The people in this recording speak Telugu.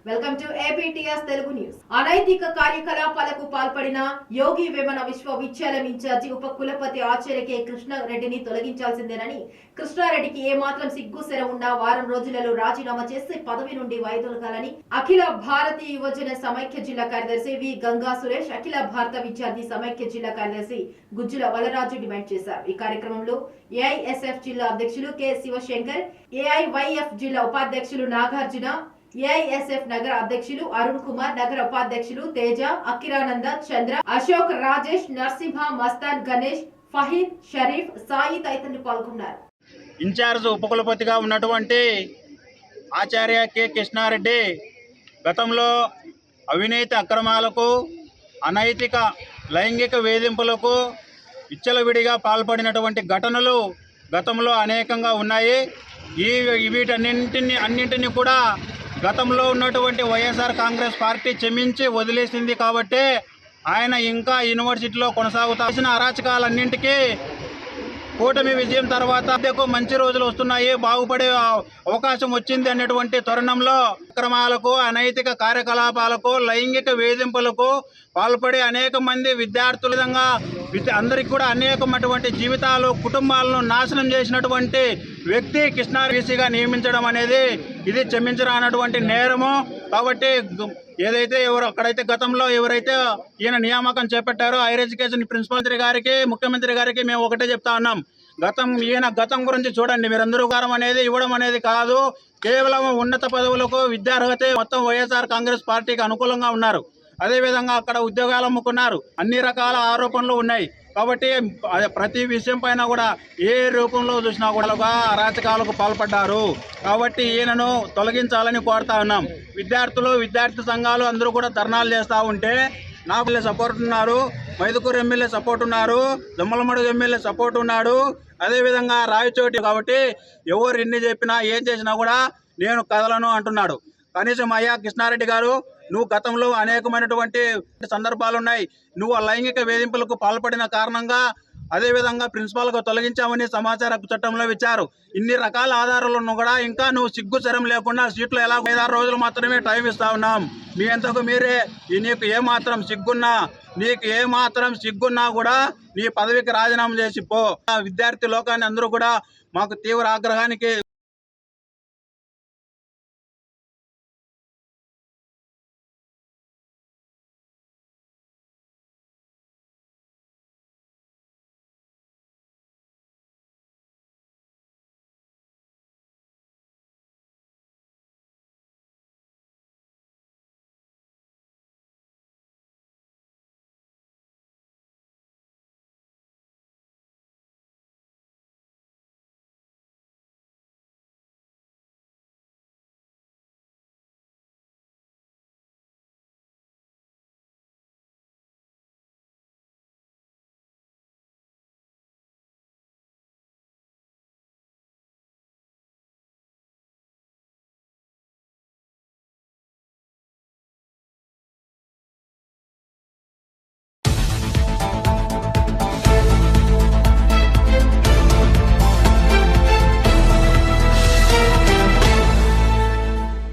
Welcome to APTS Telugu news. అనైతిక కార్యకలాపాలకు పాల్పడిన యోగి వేమన విశ్వవిద్యాలయం ఇన్ఛార్జి ఉప కులపతి ఆచార్య కె కృష్ణారెడ్డిని తొలగించాల్సిందేనని, కృష్ణారెడ్డికి ఏమాత్రం సిగ్గుసెర ఉన్నా వారం రోజులలో రాజీనామా చేసి పదవి నుండి వైదొలగాలని అఖిల భారతీయ యువజన సమైక్య జిల్లా కార్యదర్శి వి గంగా సురేష్, అఖిల భారత విద్యార్థి సమైక్య జిల్లా కార్యదర్శి గుజ్జుల వలరాజు డిమాండ్ చేశారు. ఈ కార్యక్రమంలో ఏఐఎస్ఎఫ్ జిల్లా అధ్యక్షులు కె శివశంకర్, ఏఐవైఎఫ్ జిల్లా ఉపాధ్యక్షులు నాగార్జున, ఏఐఎస్ఎఫ్ నగర అధ్యక్షులు అరుణ్ కుమార్, నగర ఉపాధ్యక్షులు తేజ, అకిరానంద, చంద్ర, అశోక్, రాజేష్, నరసింహ, మస్తాన్, గణేష్, ఫహీద్, షరీఫ్, సాయి తదితరులు పాల్గొన్నారు. ఇన్ఛార్జ్ ఉపకులపతిగా ఉన్నటువంటి ఆచార్య కె కృష్ణారెడ్డి గతంలో అవినీతి అక్రమాలకు, అనైతిక లైంగిక వేధింపులకు విచ్చలవిడిగా పాల్పడినటువంటి ఘటనలు గతంలో అనేకంగా ఉన్నాయి. వీటన్నింటినీ కూడా గతంలో ఉన్నటువంటి వైఎస్ఆర్ కాంగ్రెస్ పార్టీ క్షమించి వదిలేసింది. కాబట్టి ఆయన ఇంకా యూనివర్సిటీలో కొనసాగుతాల్సిన అరాచకాలన్నింటికీ కూటమి విజయం తర్వాత మంచి రోజులు వస్తున్నాయి, బాగుపడే అవకాశం వచ్చింది అనేటువంటి తరుణంలో అక్రమాలకు, అనైతిక కార్యకలాపాలకు, లైంగిక వేధింపులకు పాల్పడి అనేక మంది విద్యార్థుల విధంగా అందరికీ కూడా అనేకమైనటువంటి జీవితాలు, కుటుంబాలను నాశనం చేసినటువంటి వ్యక్తి కృష్ణారెడ్డిగా నియమించడం అనేది ఇది క్షమించరానటువంటి నేరము. కాబట్టి ఏదైతే అక్కడైతే గతంలో ఎవరైతే ఈయన నియామకం చేపట్టారో హైయర్ ఎడ్యుకేషన్ ప్రిన్సిపల్ మంత్రి గారికి, ముఖ్యమంత్రి గారికి మేము ఒకటే చెప్తా ఉన్నాం, ఈయన గతం గురించి చూడండి. మీరందరూ కారం అనేది ఇవ్వడం అనేది కాదు, కేవలం ఉన్నత పదవులకు విద్యార్హత మొత్తం వైఎస్ఆర్ కాంగ్రెస్ పార్టీకి అనుకూలంగా ఉన్నారు. అదేవిధంగా అక్కడ ఉద్యోగాలు అమ్ముకున్నారు, అన్ని రకాల ఆరోపణలు ఉన్నాయి. కాబట్టి ప్రతి విషయం పైన కూడా ఏ రూపంలో చూసినా కూడా అరాచకాలకు పాల్పడ్డారు. కాబట్టి ఈయనను తొలగించాలని కోరుతా ఉన్నాం. విద్యార్థి సంఘాలు అందరూ కూడా ధర్నాలు చేస్తూ ఉంటే నాకు సపోర్ట్ ఉన్నారు, మైదుకూరు ఎమ్మెల్యే సపోర్ట్ ఉన్నారు, దొమ్మలమడుగు ఎమ్మెల్యే సపోర్ట్ ఉన్నాడు, అదేవిధంగా రాయచోటి. కాబట్టి ఎవరు ఎన్ని చెప్పినా ఏం చేసినా కూడా నేను కదలను అంటున్నాడు. కనీసం అయ్యా కృష్ణారెడ్డి గారు, నువ్వు గతంలో అనేకమైనటువంటి సందర్భాలు ఉన్నాయి, నువ్వు ఆ లైంగిక వేధింపులకు పాల్పడిన కారణంగా అదేవిధంగా ప్రిన్సిపాల్గా తొలగించామని సమాచార చట్టంలో ఇచ్చారు. ఇన్ని రకాల ఆధారాలను కూడా ఇంకా నువ్వు సిగ్గు శరం లేకుండా సీట్లు ఎలా 5-6 రోజులు మాత్రమే టైం ఇస్తా ఉన్నాం. మీ అంతకు మీరే నీకు ఏమాత్రం సిగ్గున్నా కూడా నీ పదవికి రాజీనామా చేసి పో. విద్యార్థి లోకాన్ని అందరూ కూడా మాకు తీవ్ర ఆగ్రహానికి